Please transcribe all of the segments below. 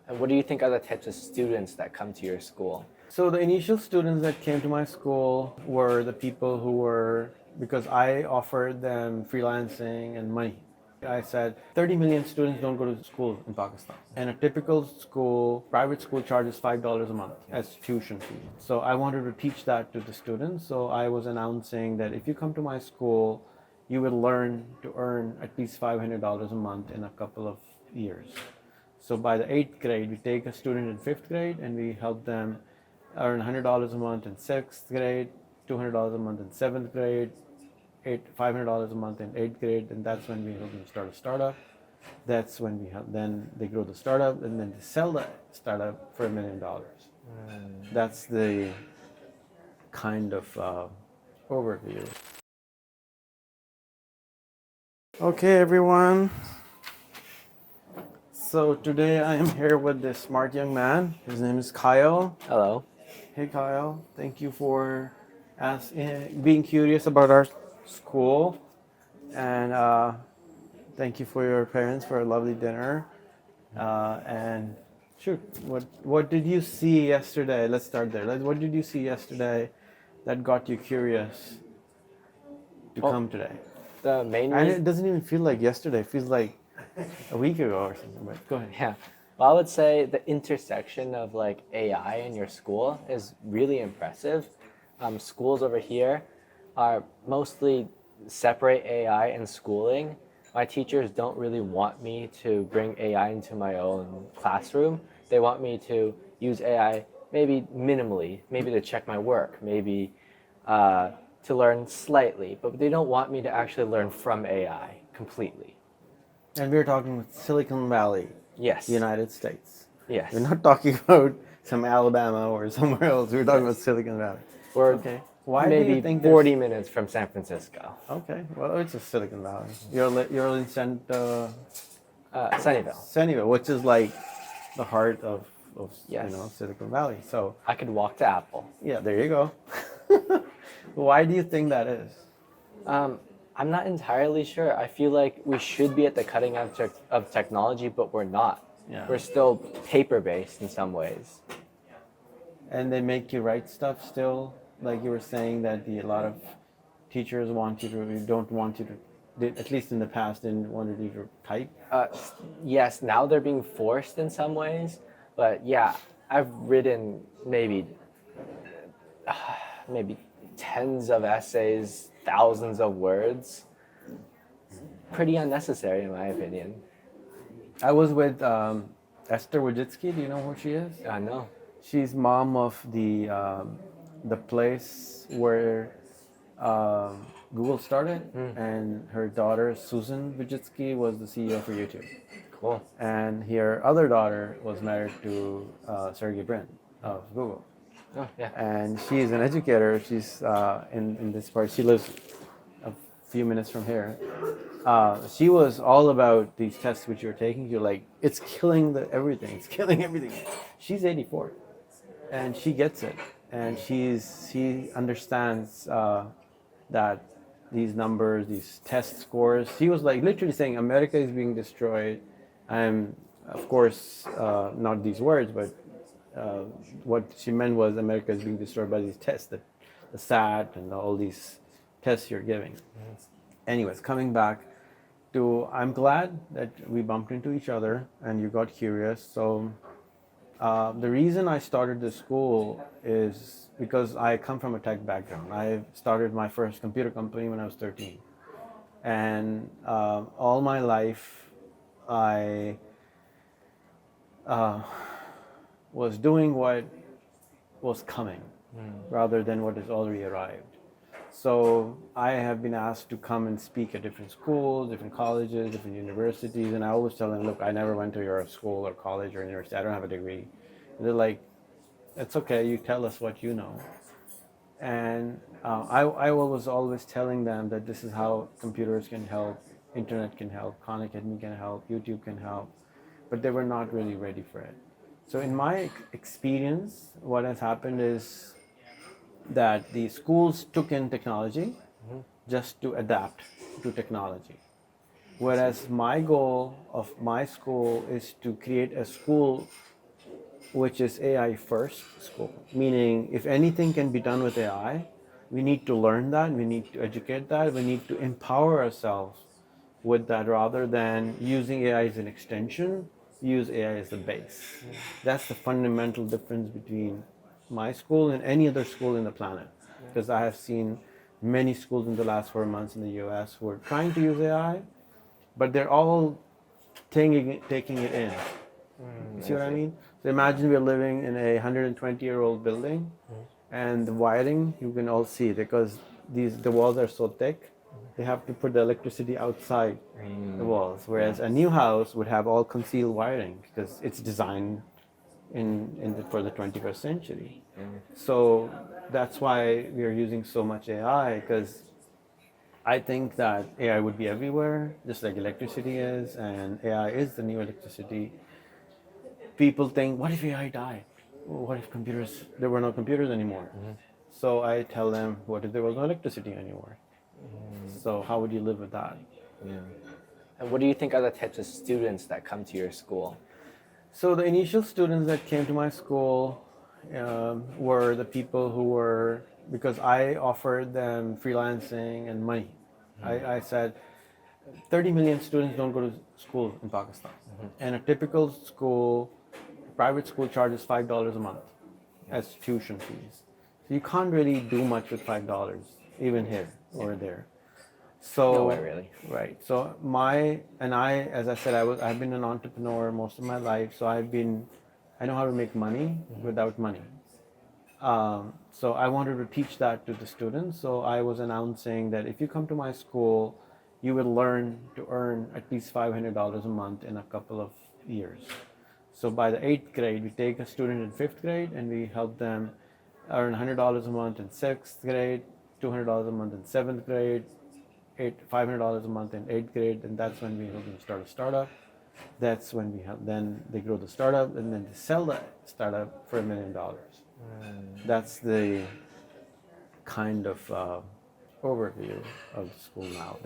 And what do you think are the types of students that come to your school? So the initial students that came to my school were the people who were, because I offered them freelancing and money. I said 30 million students don't go to school in Pakistan. And a typical school, private school, charges $5 a month as tuition fee. So I wanted to teach that to the students. So I was announcing that if you come to my school, you will learn to earn at least $500 a month in a couple of years. So by the 8th grade, we take a student in 5th grade and we help them earn $100 a month in 6th grade, $200 a month in 7th grade, $500 a month in 8th grade, and that's when we help them start a startup. That's when we help, then they grow the startup and then they sell the startup for $1 million. That's the kind of overview. Okay, everyone. So today I am here with this smart young man. His name is Kyle. Hello. Hey, Kyle. Thank you for being curious about our school, and thank you for your parents for a lovely dinner. And shoot, what did you see yesterday? Let's start there. What did you see yesterday that got you curious to come today? The main And reason, it doesn't even feel like yesterday. It feels like a week ago or something. But go ahead. yeah. Well, I would say the intersection of like AI in your school is really impressive. Schools over here are mostly separate AI and schooling. My teachers don't really want me to bring AI into my own classroom. They want me to use AI maybe minimally, maybe to check my work, maybe to learn slightly, but they don't want me to actually learn from AI completely. And we're talking with Silicon Valley, Yes. United States. Yes. We're not talking about some Alabama or somewhere else. We're talking about Silicon Valley. We're Okay. Why do maybe you think 40 minutes from San Francisco. Okay. Well, it's a Silicon Valley. You're in Sunnyvale. Sunnyvale, which is like the heart of Yes. Silicon Valley. So I could walk to Apple. yeah, there you go. Why do you think that is? I'm not entirely sure. I feel like we should be at the cutting edge of technology, but we're not. Yeah. We're still paper-based in some ways. And they make you write stuff still, like you were saying that a lot of teachers don't want you to, at least in the past, didn't want you to type. Yes, now they're being forced in some ways, but yeah, I've written maybe tens of essays, thousands of words. Pretty unnecessary, in my opinion. I was with Esther Wojcicki. Do you know who she is? I know. She's mom of the place where Google started, and her daughter Susan Wojcicki was the CEO for YouTube. Cool. And her other daughter was married to Sergey Brin of Google. Oh, yeah. And she's an educator. She's in this part. She lives a few minutes from here. She was all about these tests which you're taking. You're like, it's killing everything. It's killing everything. She's 84, and she gets it, and she understands that these numbers, these test scores. She was like literally saying, America is being destroyed. I'm, of course, not these words, but what she meant was America is being destroyed by these tests, the SAT and all these tests you're giving. Anyways, coming back to, I'm glad that we bumped into each other and you got curious. So the reason I started this school is because I come from a tech background. I started my first computer company when I was 13. And all my life, I was doing what was coming rather than what has already arrived. So I have been asked to come and speak at different schools, different colleges, different universities, and I always tell them, look, I never went to your school or college or university. I don't have a degree. And they're like, it's okay, you tell us what you know. And I was always telling them that this is how computers can help, internet can help, Khan Academy can help, YouTube can help, but they were not really ready for it. So in my experience, what has happened is that the schools took in technology just to adapt to technology. Whereas my goal of my school is to create a school which is AI first school, meaning if anything can be done with AI, we need to learn that, we need to educate that, we need to empower ourselves with that rather than using AI as an extension, use AI as the base. That's the fundamental difference between my school and any other school in the planet. Because I have seen many schools in the last 4 months in the US who are trying to use AI, but they're all taking it in. You see what I mean? So imagine we're living in a 120-year-old building, and the wiring you can all see because the walls are so thick. They have to put the electricity outside the walls, whereas a new house would have all concealed wiring because it's designed for the 21st century. So that's why we are using so much AI, because I think that AI would be everywhere, just like electricity is, and AI is the new electricity. People think, what if AI died? What if there were no computers anymore? So I tell them, what if there was no electricity anymore? So how would you live with that? Yeah. And what do you think are the types of students that come to your school? So the initial students that came to my school were the people who were, because I offered them freelancing and money. I said 30 million students don't go to school in Pakistan. And a typical school, private school charges $5 a month as tuition fees. So you can't really do much with $5, even here or there. So No way, really. Right. So as I said, I've been an entrepreneur most of my life. So I know how to make money without money. So I wanted to teach that to the students. So I was announcing that if you come to my school, you will learn to earn at least $500 a month in a couple of years. So by the 8th grade, we take a student in 5th grade and we help them earn $100 a month in 6th grade, $200 a month in 7th grade, $500 a month in 8th grade, and that's when we help them start a startup. That's when then they grow the startup, and then they sell the startup for $1 million. That's the kind of overview of the school now.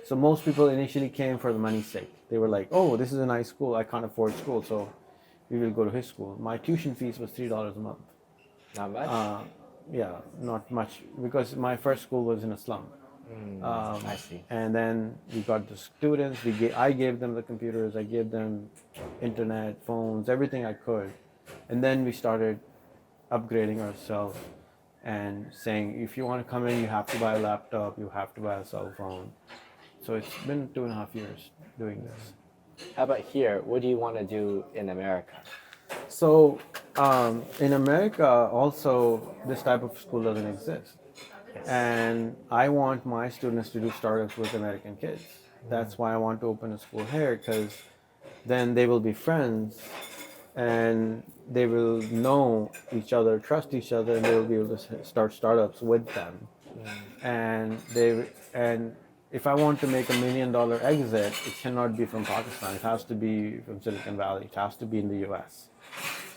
So most people initially came for the money's sake. They were like, oh, this is a nice school, I can't afford school, so we will go to his school. My tuition fees was $3 a month. Not much? Yeah, not much, because my first school was in a slum. I see. And then we got the students. I gave them the computers. I gave them internet, phones, everything I could. And then we started upgrading ourselves and saying, if you want to come in, you have to buy a laptop. You have to buy a cell phone. So it's been 2.5 years doing this. How about here? What do you want to do in America? So in America, also, this type of school doesn't exist. And I want my students to do startups with American kids. That's why I want to open a school here, because then they will be friends and they will know each other, trust each other, and they will be able to start startups with them. And if I want to make $1 million exit, it cannot be from Pakistan. It has to be from Silicon Valley. It has to be in the US.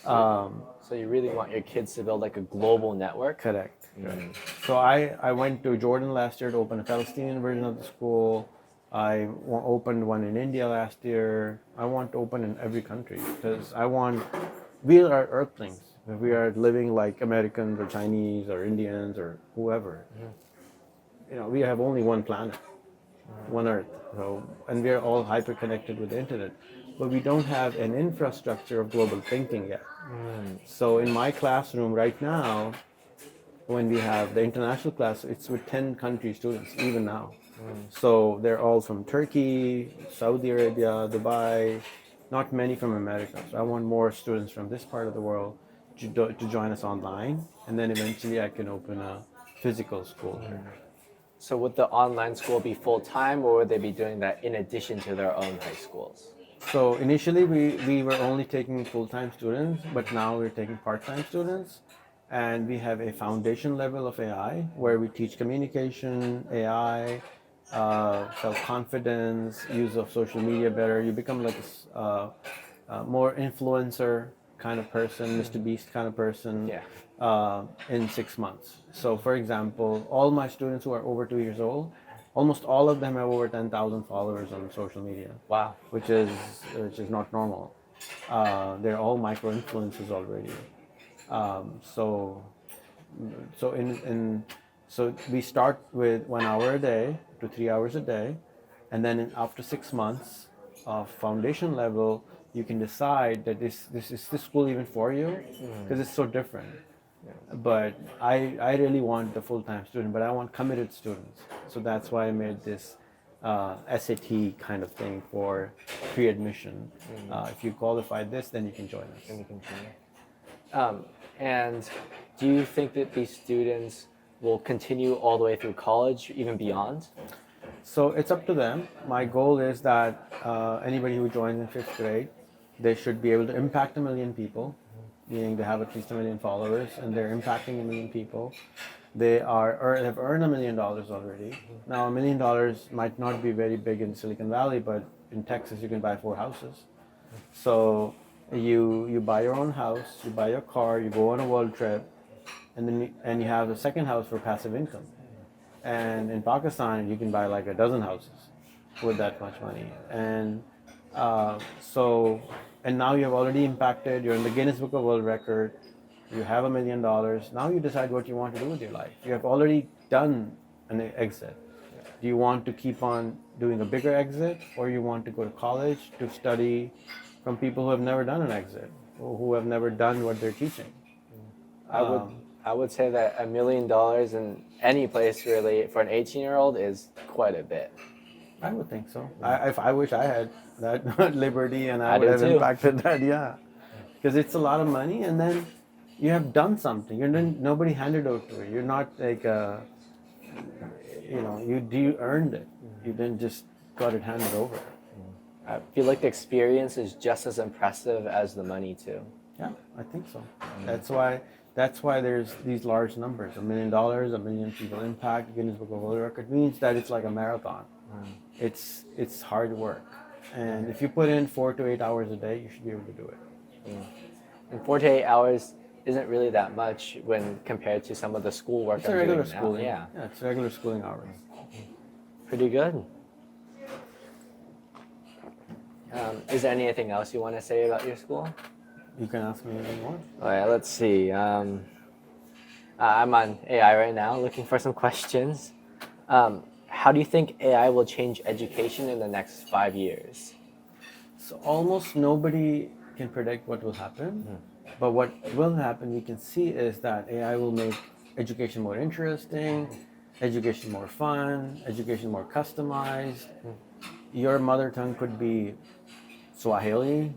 So you really want your kids to build like a global network? Correct. Right. So I went to Jordan last year to open a Palestinian version of the school. I opened one in India last year. I want to open in every country because we are Earthlings. We are living like Americans or Chinese or Indians or whoever. We have only one planet, one Earth. And we are all hyper connected with the internet. But we don't have an infrastructure of global thinking yet. So in my classroom right now, when we have the international class, it's with 10 country students, even now. So they're all from Turkey, Saudi Arabia, Dubai, not many from America. So I want more students from this part of the world to join us online, and then eventually I can open a physical school here. So would the online school be full-time, or would they be doing that in addition to their own high schools? So initially we were only taking full-time students, but now we're taking part-time students. And we have a foundation level of AI where we teach communication, AI, self-confidence, use of social media better. You become like a more influencer kind of person, Mr. Beast kind of person in 6 months. So for example, all my students who are over 2 years old, almost all of them have over 10,000 followers on social media. Wow. Which is not normal. They're all micro influencers already. So so so we start with 1 hour a day to 3 hours a day, and then after 6 months of foundation level, you can decide that this is this school even for you, because it's so different. But I really want the full-time student, but I want committed students. So that's why I made this SAT kind of thing for pre-admission. If you qualify this, then you can join us. And we continue. And do you think that these students will continue all the way through college, even beyond? So it's up to them. My goal is that anybody who joins in 5th grade, they should be able to impact 1 million people, meaning they have at least 1 million followers, and they're impacting 1 million people. They have earned $1 million already. Now $1 million might not be very big in Silicon Valley, but in Texas you can buy 4 houses. So you buy your own house, you buy your car, you go on a world trip, and then you have a second house for passive income. And in Pakistan, you can buy like a dozen houses with that much money. And and now you have already impacted. You're in the Guinness Book of World Record. You have $1 million. Now you decide what you want to do with your life. You have already done an exit. Do you want to keep on doing a bigger exit, or you want to go to college to study from people who have never done an exit, or who have never done what they're teaching? I would say that $1 million in any place really for an 18-year-old is quite a bit. I would think so. I wish I had that liberty, and I would do have too. impacted that. Yeah, because it's a lot of money, and then you have done something. Nobody handed it to you. You're not like you earned it. You didn't just got it handed over. I feel like the experience is just as impressive as the money too. Yeah, I think so. That's why there's these large numbers. $1 million, 1 million people impact. Guinness Book of World Record means that it's like a marathon. It's hard work, and if you put in 4 to 8 hours a day, you should be able to do it. And 4 to 8 hours isn't really that much when compared to some of the schoolwork It's I'm a regular doing now. schooling. Yeah, It's regular schooling hours. pretty good. Is there anything else you want to say about your school? You can ask me anything you want. All right, let's see. I'm on AI right now, looking for some questions. How do you think AI will change education in the next 5 years? So almost nobody can predict what will happen, but what will happen, we can see, is that AI will make education more interesting, education more fun, education more customized. Your mother tongue could be Swahili,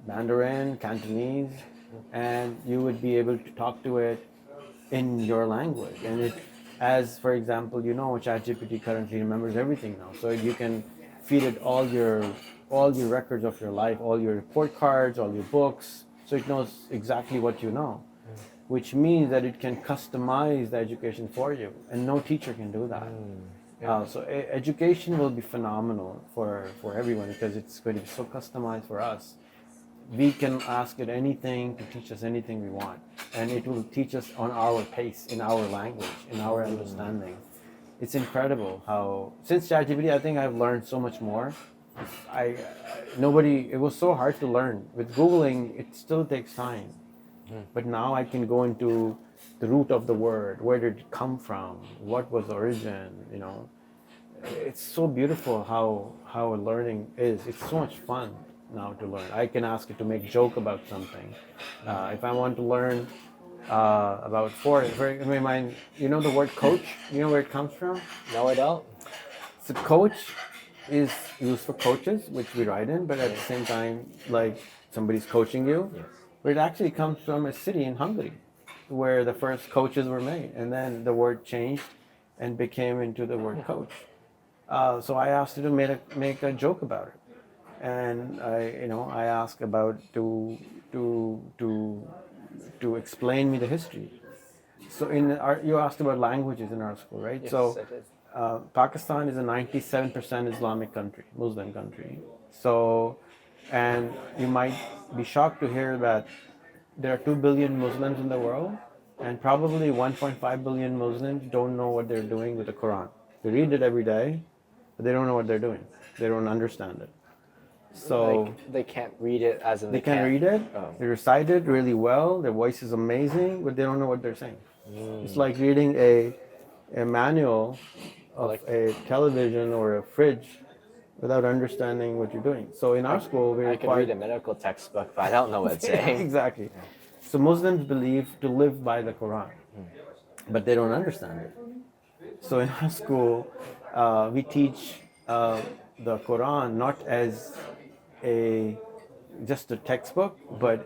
Mandarin, Cantonese, and you would be able to talk to it in your language. And as for example, ChatGPT currently remembers everything now, so you can feed it all your records of your life, all your report cards, all your books, so it knows exactly what you know, which means that it can customize the education for you, and no teacher can do that. So education will be phenomenal for everyone, because it's going to be so customized for us. We can ask it anything to teach us anything we want, and it will teach us on our pace, in our language, in our understanding. It's incredible how, since ChatGPT, I think I've learned so much more. It was so hard to learn. With Googling, it still takes time. But now I can go into the root of the word. Where did it come from? What was the origin? It's so beautiful how learning is. It's so much fun now to learn. I can ask it to make joke about something. If I want to learn about in my mind, the word coach, where it comes from? No, I don't. So coach is used for coaches, which we write in, but at the same time, like somebody's coaching you. Yes. But it actually comes from a city in Hungary, where the first coaches were made, and then the word changed and became into the word coach. So I asked it to make a joke about it, and I asked about to explain me the history. So you asked about languages in our school, right? Yes, So I did. Pakistan is a 97% Islamic country, Muslim country. So, and you might be shocked to hear that there are 2 billion Muslims in the world, and probably 1.5 billion Muslims don't know what they're doing with the Quran. They read it every day, but they don't know what they're doing. They don't understand it. So like they can't read it as in they can read it, Oh. they recite it really well, their voice is amazing, but they don't know what they're saying. It's like reading a manual of a television or a fridge without understanding what you're doing. So in our school, we I can read require a medical textbook, but I don't know what it's saying. exactly. So Muslims believe to live by the Quran, but they don't understand it. So in our school, we teach the Quran not as a just a textbook, but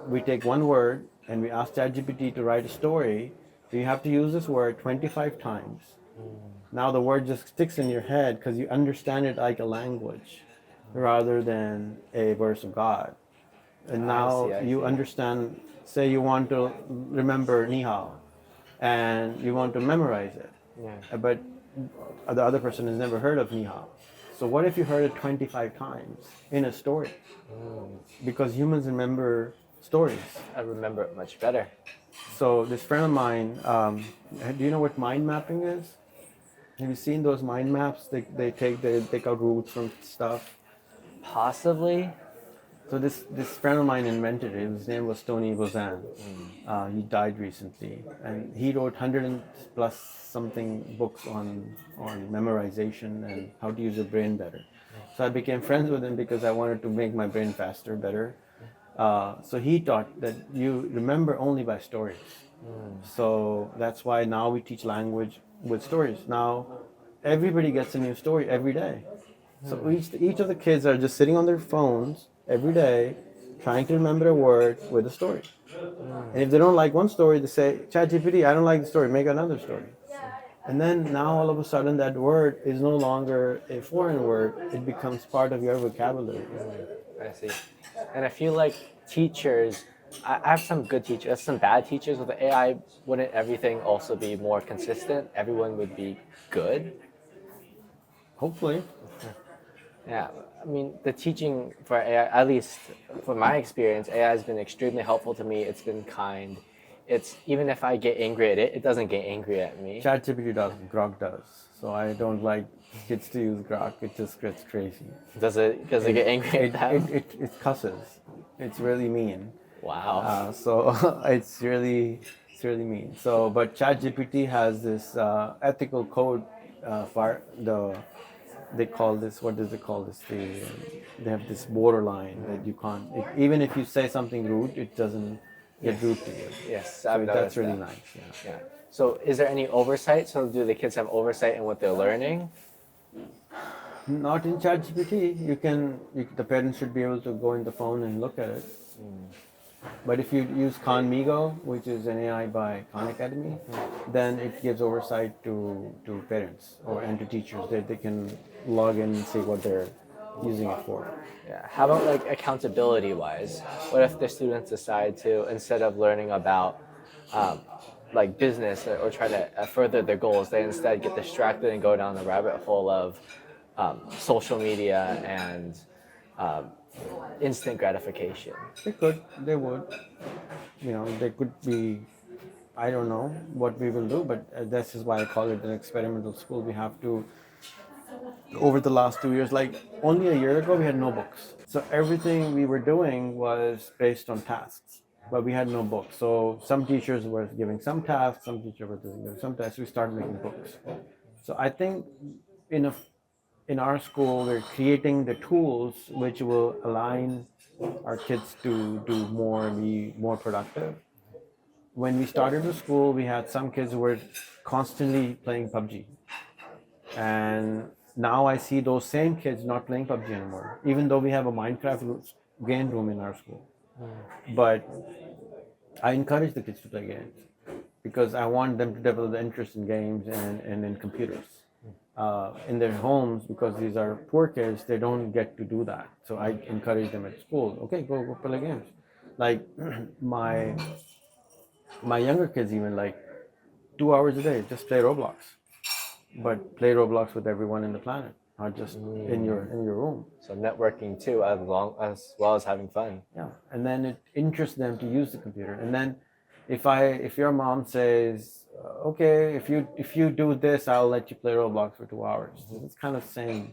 we take one word and we ask ChatGPT to write a story. So you have to use this word 25 times. Now the word just sticks in your head because you understand it like a language rather than a verse of God. And now I you see. understand, say you want to remember Ni Hao and you want to memorize it. Yeah. But the other person has never heard of Ni Hao. So what if you heard it 25 times in a story? Because humans remember stories. I remember it much better. So this friend of mine, do you know what mind mapping is? Have you seen those mind maps? They take out roots from stuff. Possibly. So this friend of mine invented it. His name was Tony Bozan. He died recently, and he wrote 100 and plus something books on memorization and how to use your brain better. So I became friends with him because I wanted to make my brain faster, better. So he taught that you remember only by stories. So that's why now we teach language with stories. Now everybody gets a new story every day. So each of the kids are just sitting on their phones every day, trying to remember a word with a story. And if they don't like one story, they say, ChatGPT, I don't like the story, make another story. And then now all of a sudden that word is no longer a foreign word, it becomes part of your vocabulary. I see. And I feel like teachers, I have some good teachers, some bad teachers with the AI. Wouldn't everything also be more consistent? Everyone would be good? Hopefully. Yeah, I mean, the teaching for AI, at least from my experience, AI has been extremely helpful to me. It's been kind. It's even if I get angry at it, it doesn't get angry at me. ChatGPT does, Grok does. So I don't like kids to use Grok, it just gets crazy. Does it get angry at them? It cusses. It's really mean. Wow. So it's really mean. So, but ChatGPT has this ethical code for they call this, what does it call this? They have this borderline that you can't, even if you say something rude, it doesn't get rude to you. Yes, So I've that's noticed really that. nice. Yeah. Yeah. So is there any oversight? So do the kids have oversight in what they're learning? Not in ChatGPT. The parents should be able to go in the phone and look at it. But if you use Khan which is an AI by Khan Academy, then it gives oversight to parents and to teachers. They can log in and see what they're using it for. Yeah. How about like accountability wise? What if the students decide to, instead of learning about like business or try to further their goals, they instead get distracted and go down the rabbit hole of social media and instant gratification? They would. They could be, I don't know what we will do, but this is why I call it an experimental school. We have to, over the last 2 years, like only a year ago, we had no books. So everything we were doing was based on tasks, but we had no books. So some teachers were giving some tasks, some teachers were doing some tasks. We started making books. So I think in our school, we're creating the tools which will align our kids to do more and be more productive. When we started the school, we had some kids who were constantly playing PUBG. And now I see those same kids not playing PUBG anymore, even though we have a Minecraft game room in our school. But I encourage the kids to play games because I want them to develop the interest in games and in computers. In their homes, because these are poor kids, they don't get to do that. So I encourage them at school. Okay, go play games. Like my younger kids, even like 2 hours a day, just play Roblox, but play Roblox with everyone in the planet, not just in your room. So networking too, as well as having fun. Yeah, and then it interests them to use the computer. And then if your mom says, okay, if you do this, I'll let you play Roblox for 2 hours. It's kind of same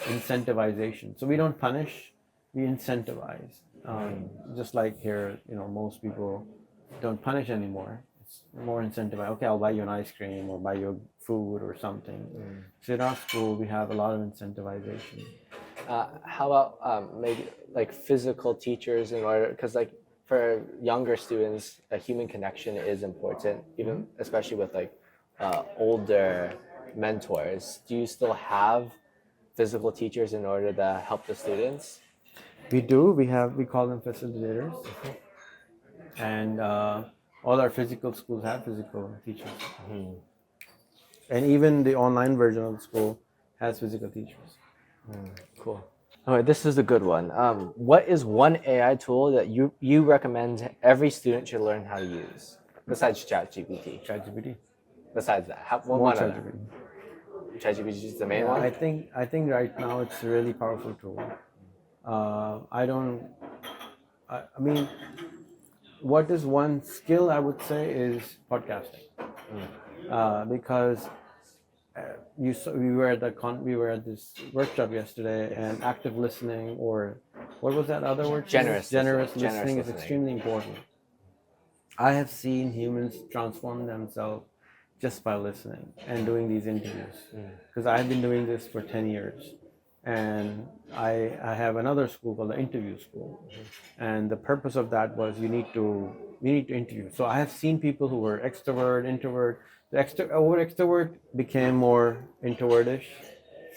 incentivization. So we don't punish, we incentivize. Just like here, most people don't punish anymore. It's more incentivized. Okay, I'll buy you an ice cream or buy you food or something. So in our school, we have a lot of incentivization. How about maybe like physical teachers in order, because like for younger students, a human connection is important, even especially with like older mentors. Do you still have physical teachers in order to help the students? We do. We call them facilitators, and all our physical schools have physical teachers, and even the online version of the school has physical teachers. Cool. All right, this is a good one. What is one AI tool that you recommend every student should learn how to use besides ChatGPT? ChatGPT. Besides that, More one other. ChatGPT. ChatGPT is just the main Yeah, one. I think right now it's a really powerful tool. I don't. I mean, what is one skill I would say is podcasting, because we were at this workshop yesterday, and active listening, or what was that other word? Generous Generous listening. listening is Listening. extremely important. I have seen humans transform themselves just by listening and doing these interviews, because I have been doing this for 10 years, and I have another school called the interview school, and the purpose of that was you need to interview. So I have seen people who were extrovert, introvert. The extrovert became more introvertish,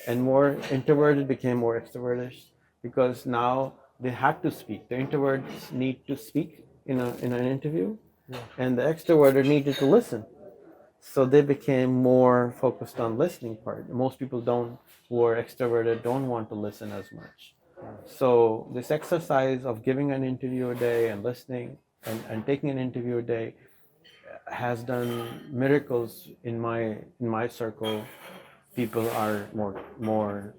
and more introverted became more extrovertish, because now they had to speak. The introverts need to speak in an interview, and the extroverted needed to listen. So they became more focused on listening part. Most people who are extroverted don't want to listen as much. So this exercise of giving an interview a day and listening and taking an interview a day has done miracles in my circle. People are more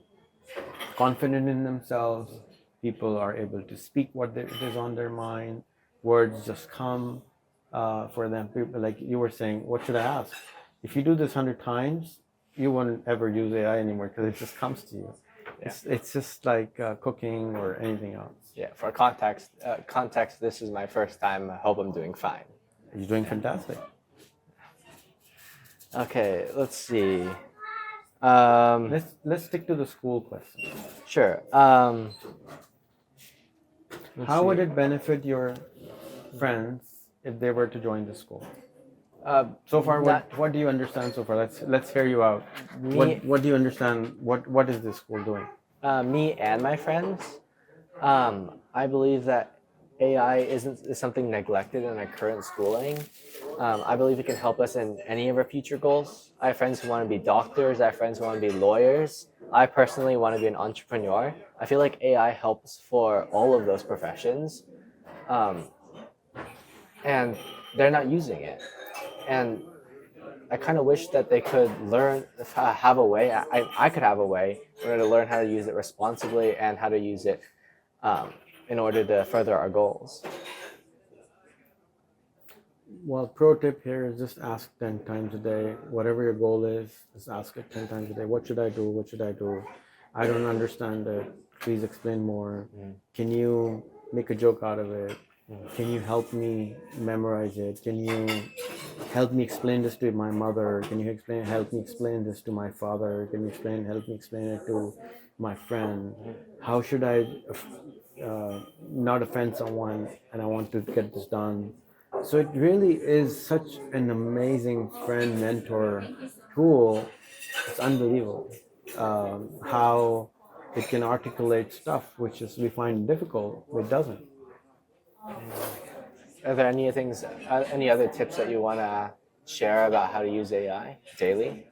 confident in themselves. People are able to speak what is on their mind. Words just come for them. People, like you were saying, what should I ask? If you do this 100 times, you won't ever use AI anymore, because it just comes to you. Yeah. It's just like cooking or anything else. Yeah. For context, this is my first time. I hope I'm doing fine. You're doing fantastic. Okay. Let's see. Let's stick to the school question. Sure. How would it benefit your friends if they were to join the school? So far, what do you understand so far? Let's hear you out. What do you understand? What is this school doing? Me and my friends, I believe that AI is something neglected in our current schooling. I believe it can help us in any of our future goals. I have friends who want to be doctors. I have friends who want to be lawyers. I personally want to be an entrepreneur. I feel like AI helps for all of those professions, and they're not using it. And I kind of wish that they could have a way. I could have a way in order to learn how to use it responsibly and how to use it in order to further our goals. Well, pro tip here is just ask 10 times a day. Whatever your goal is, just ask it 10 times a day. What should I do? What should I do? I don't understand it. Please explain more. Can you make a joke out of it? Can you help me memorize it? Can you help me explain this to my mother? Can you help me explain this to my father? Can you help me explain it to my friend? How should I not offend someone, and I want to get this done? So it really is such an amazing friend mentor tool. It's unbelievable how it can articulate stuff which is we find difficult, but it doesn't. Are there any other tips that you want to share about how to use AI daily?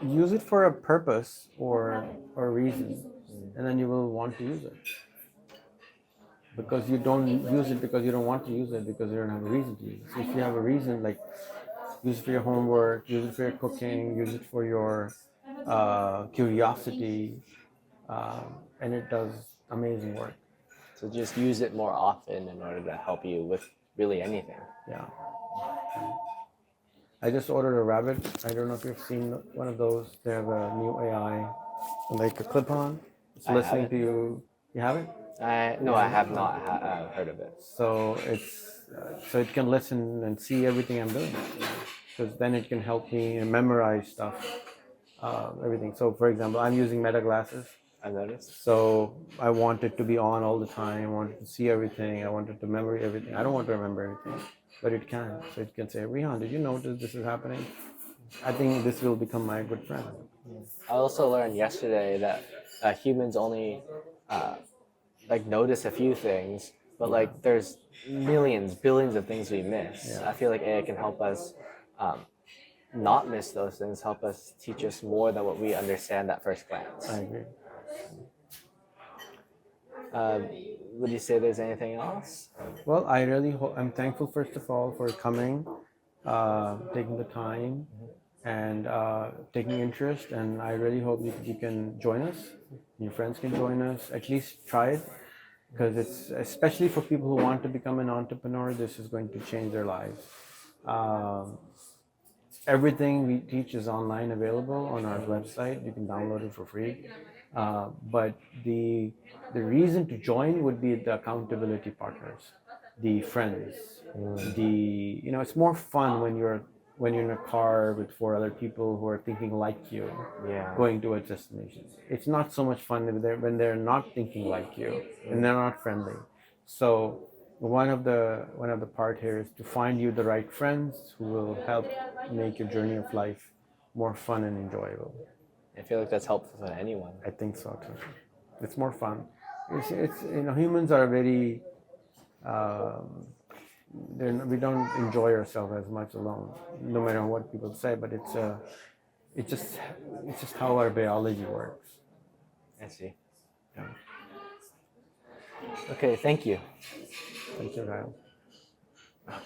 Use it for a purpose or a reason, and then you will want to use it. Because you don't use it because you don't want to use it, because you don't have a reason to use it. So if you have a reason, like use it for your homework, use it for your cooking, use it for your curiosity, and it does amazing work. So just use it more often in order to help you with really anything. Yeah. I just ordered a rabbit. I don't know if you've seen one of those. They have a new AI, like a clip-on. It's I listening haven't. to you. You haven't? No, I Yeah. have not heard of it. So so it can listen and see everything I'm doing. Because then it can help me memorize stuff, everything. So for example, I'm using Meta glasses. I noticed. So I want it to be on all the time. I want it to see everything. I want it to remember everything. I don't want to remember everything, but it can. So it can say, Rehan, did you notice this is happening? I think this will become my good friend. I also learned yesterday that humans only like notice a few things, but like there's millions, billions of things we miss. Yeah. I feel like AI can help us not miss those things, help us teach us more than what we understand at first glance. I agree. Would you say there's anything else? Well, I'm thankful first of all for coming, taking the time, and taking interest. And I really hope you can join us. Your friends can join us. At least try it, because it's especially for people who want to become an entrepreneur. This is going to change their lives. Everything we teach is online available on our website. You can download it for free. But the reason to join would be the accountability partners, the friends. It's more fun when you're in a car with four other people who are thinking like you, Yeah. going to a destination. It's not so much fun when they're not thinking like you and they're not friendly. So one of the part here is to find you the right friends who will help make your journey of life more fun and enjoyable. I feel like that's helpful to anyone. I think so too. It's more fun. It's humans are very we don't enjoy ourselves as much alone, no matter what people say. But it's just how our biology works. I see. Yeah. Okay, thank you. Thank you, Ryan. Okay.